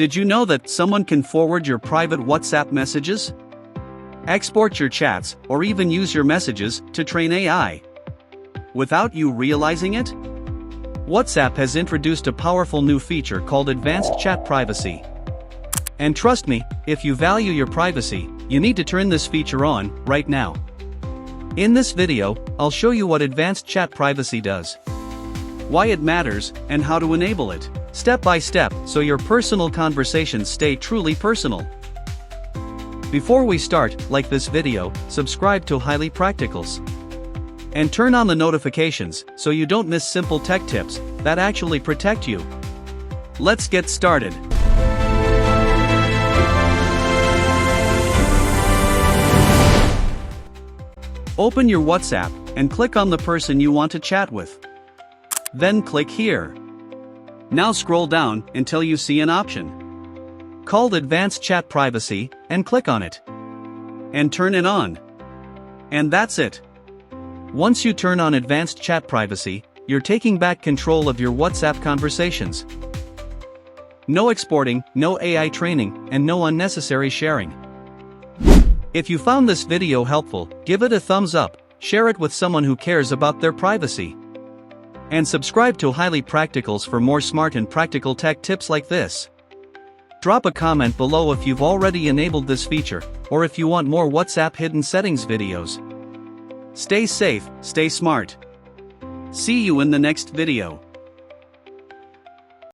Did you know that someone can forward your private WhatsApp messages? Export your chats, or even use your messages to train AI without you realizing it? WhatsApp has introduced a powerful new feature called Advanced Chat Privacy. And trust me, if you value your privacy, you need to turn this feature on right now. In this video, I'll show you what Advanced Chat Privacy does, why it matters, and how to enable it, step by step, so your personal conversations stay truly personal. Before we start, like this video, subscribe to Highly Practicals, and turn on the notifications so you don't miss simple tech tips that actually protect you. Let's get started. Open your WhatsApp and click on the person you want to chat with. Then click here. Now scroll down until you see an option called Advanced Chat Privacy and click on it. And turn it on. And that's it. Once you turn on Advanced Chat Privacy, you're taking back control of your WhatsApp conversations. No exporting, no AI training, and no unnecessary sharing. If you found this video helpful, give it a thumbs up, share it with someone who cares about their privacy, and subscribe to Highly Practicals for more smart and practical tech tips like this. Drop a comment below if you've already enabled this feature, or if you want more WhatsApp hidden settings videos. Stay safe, stay smart. See you in the next video.